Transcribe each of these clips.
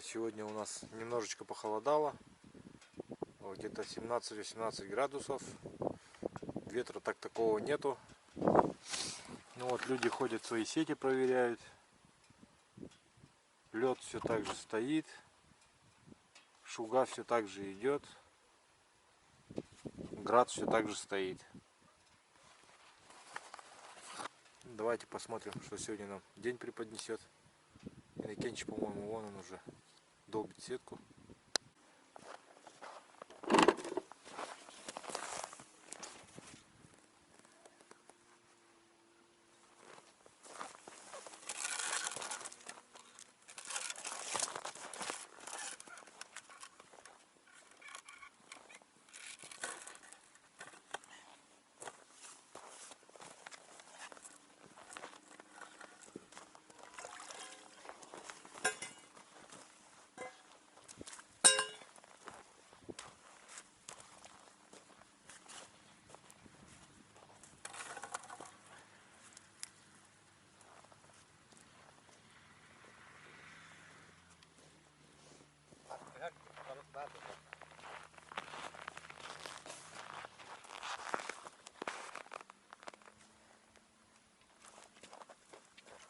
Сегодня у нас немножечко похолодало, где-то 17-18 градусов, ветра такого нету. Ну вот, люди ходят, свои сети проверяют, лед все так же стоит, шуга все так же идет, град все так же стоит. Давайте посмотрим, что сегодня нам день преподнесет. Иннокентич, по-моему, вон он уже долбит сетку.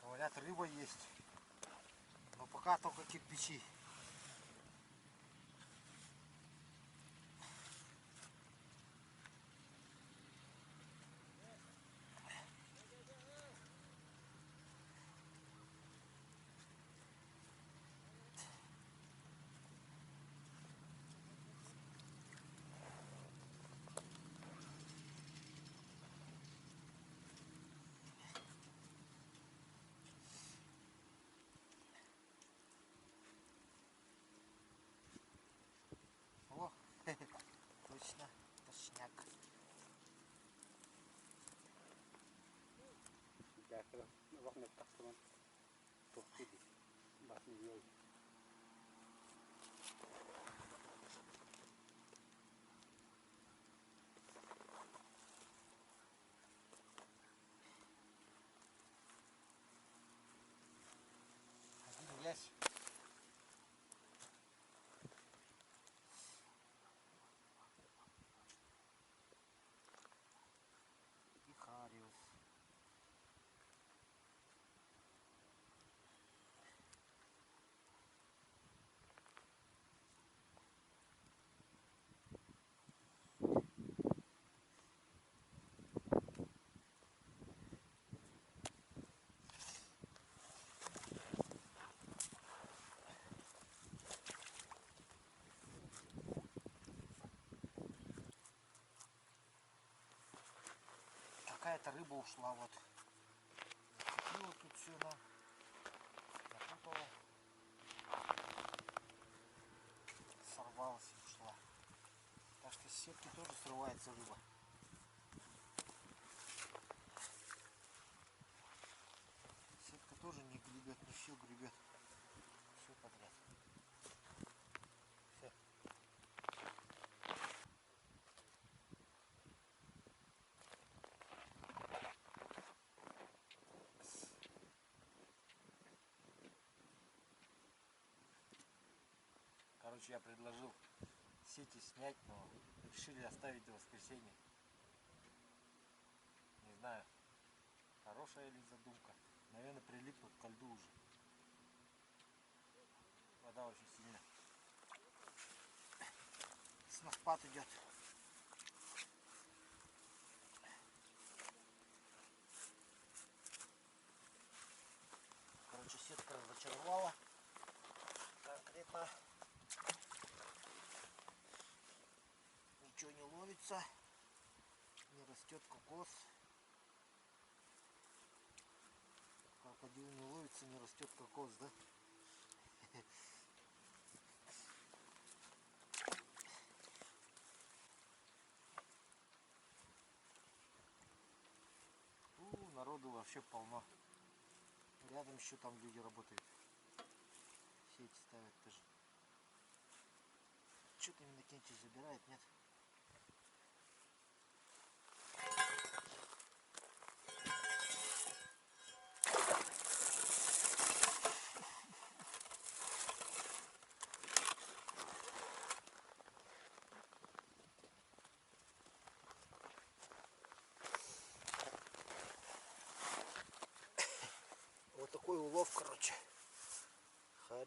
Говорят, рыба есть, но пока только кирпичи. О, точно, точняк. Один ясь. И хариус. Какая-то рыба ушла вот. Зацепила тут все, напутала. Сорвалась и ушла. Так что с сетки тоже срывается рыба. Сетка тоже не гребет, не все гребет. Все подряд. Все. Короче, я предложил сети снять, но решили оставить до воскресенья. Не знаю, хорошая ли задумка. Наверное, прилипнут ко льду уже. Вода очень сильно. Сноспад идет. Короче, сетка разочаровала. Конкретно ничего не ловится. Не растет кокос. Крокодил не ловится, не растет кокос, да? Народу вообще полно. Рядом еще там люди работают. Сети ставят тоже. Что-то именно Иннокентий забирает, нет?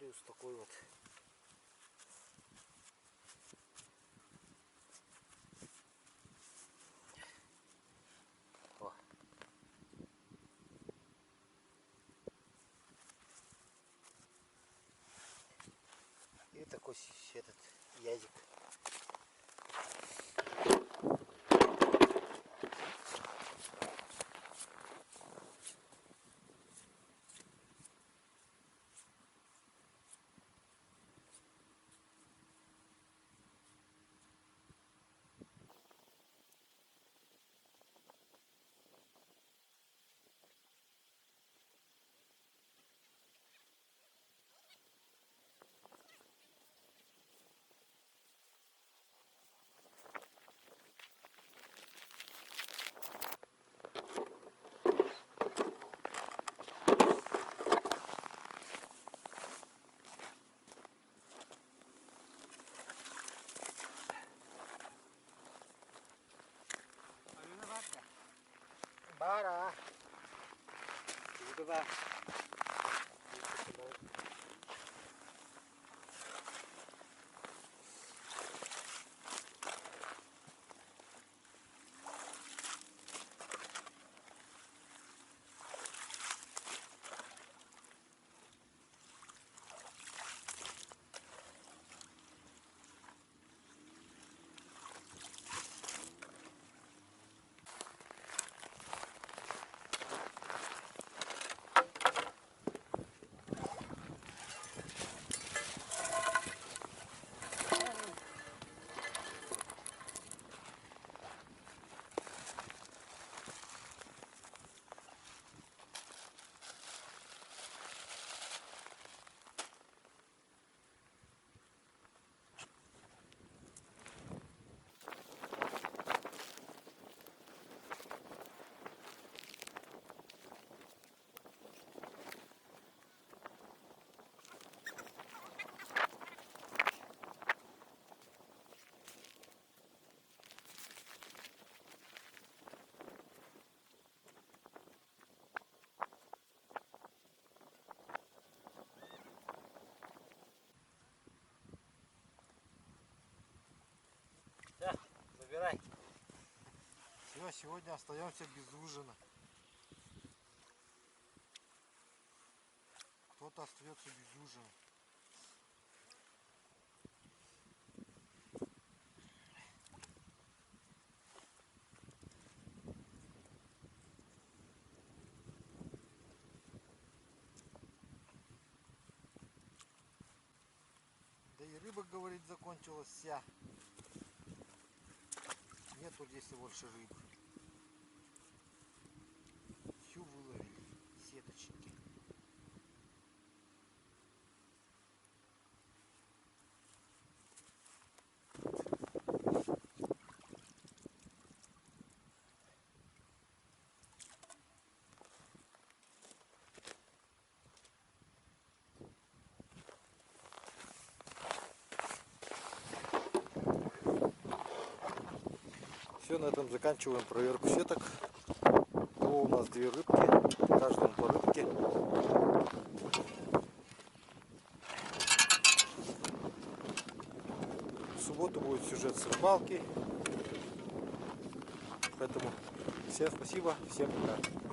Ариус такой вот. О. И такой этот язик. Бара. Туда. Да, забирай. Все, сегодня остаемся без ужина. Кто-то остается без ужина. Да и рыба, говорит, закончилась вся. Нету здесь больше рыбы. Всю выловили сеточники. Все, на этом заканчиваем проверку сеток. Было у нас 2 рыбки, каждому по рыбке. В субботу будет сюжет с рыбалки. Поэтому всем спасибо, всем пока.